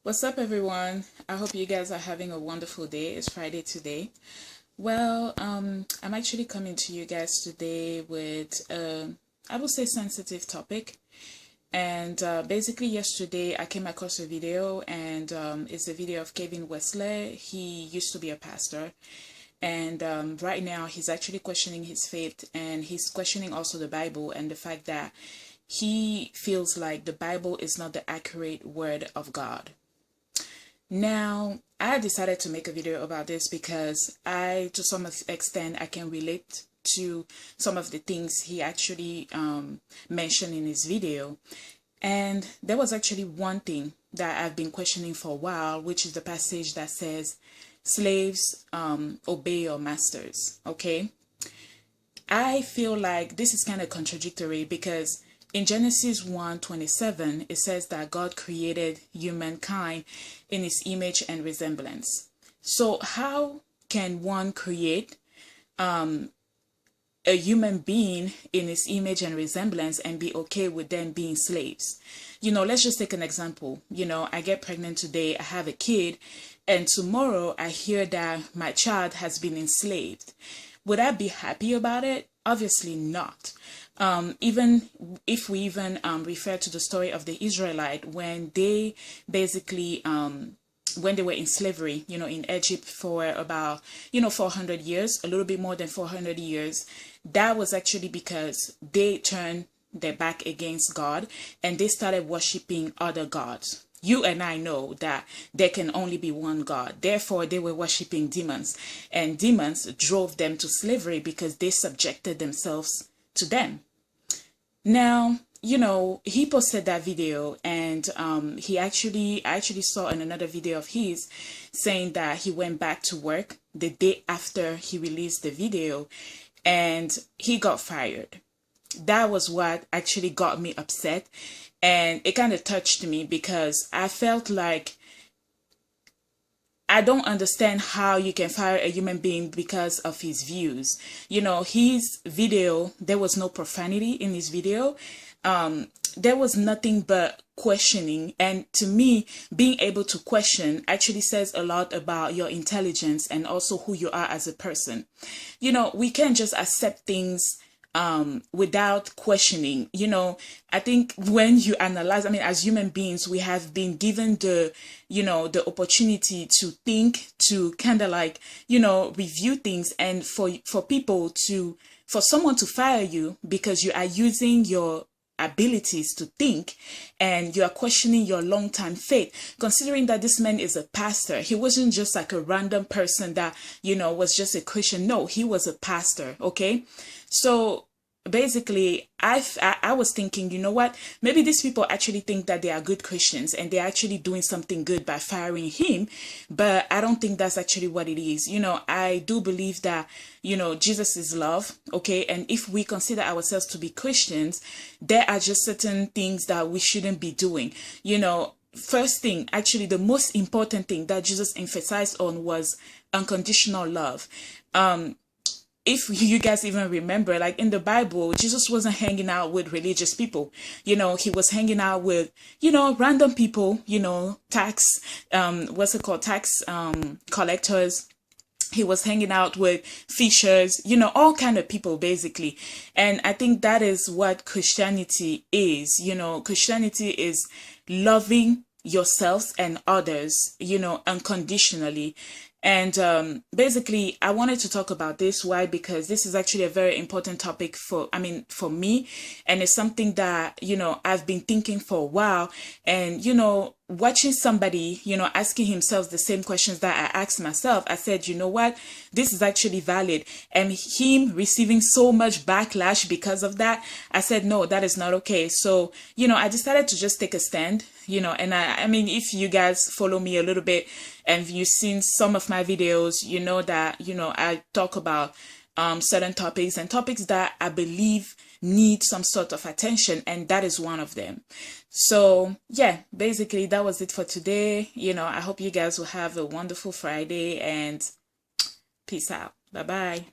What's up, everyone? I hope you guys are having a wonderful day. It's Friday today. Well, I'm actually coming to you guys today with, I would say, sensitive topic. And basically, yesterday I came across a video, and it's a video of Kevin Wesley. He used to be a pastor, and right now he's actually questioning his faith, and he's questioning also the Bible and the fact that he feels like the Bible is not the accurate word of God. Now, I decided to make a video about this because to some extent, I can relate to some of the things he actually mentioned in his video. And there was actually one thing that I've been questioning for a while, which is the passage that says, slaves, obey your masters, okay? I feel like this is kind of contradictory because in Genesis 1:27, it says that God created humankind in his image and resemblance. So how can one create a human being in his image and resemblance and be okay with them being slaves? Let's just take an example. I get pregnant today, I have a kid, and tomorrow I hear that my child has been enslaved. Would I be happy about it? Obviously not. Even if we even refer to the story of the Israelite when they basically when they were in slavery, in Egypt for about 400 years, a little bit more than 400 years, that was actually because they turned their back against God and they started worshiping other gods. You and I know that there can only be one God. Therefore, they were worshiping demons, and demons drove them to slavery because they subjected themselves to them. Now, he posted that video, and I actually saw in another video of his saying that he went back to work the day after he released the video and he got fired. That was what actually got me upset, and it kind of touched me because I felt like I don't understand how you can fire a human being because of his views. His video, there was no profanity in his video. There was nothing but questioning. And to me, being able to question actually says a lot about your intelligence and also who you are as a person. We can't just accept things without questioning. I think when you analyze, as human beings, we have been given the opportunity to think, to kind of review things, and for someone to fire you because you are using your abilities to think and you are questioning your long-time faith, considering that this man is a pastor. He wasn't just like a random person that was just a Christian. No, he was a pastor. Okay, so basically I was thinking, you know what, maybe these people actually think that they are good Christians and they're actually doing something good by firing him, but I don't think that's actually what it is. I do believe that Jesus is love, okay, and if we consider ourselves to be Christians, there are just certain things that we shouldn't be doing. First thing, actually the most important thing that Jesus emphasized on was unconditional love. If you guys even remember, like in the Bible, Jesus wasn't hanging out with religious people. He was hanging out with, random people, tax collectors. He was hanging out with fishers, all kind of people basically. And I think that is what Christianity is. Christianity is loving yourselves and others, unconditionally. And basically, I wanted to talk about this. Why? Because this is actually a very important topic for me. And it's something that, I've been thinking for a while. And, watching somebody, asking himself the same questions that I asked myself, I said, you know what, this is actually valid. And him receiving so much backlash because of that, I said, no, that is not okay. So, I decided to just take a stand, and I mean, if you guys follow me a little bit and you've seen some of my videos, you know that, I talk about certain topics and topics that I believe need some sort of attention, and that is one of them. So yeah, basically that was it for today. I hope you guys will have a wonderful Friday, and peace out. Bye bye.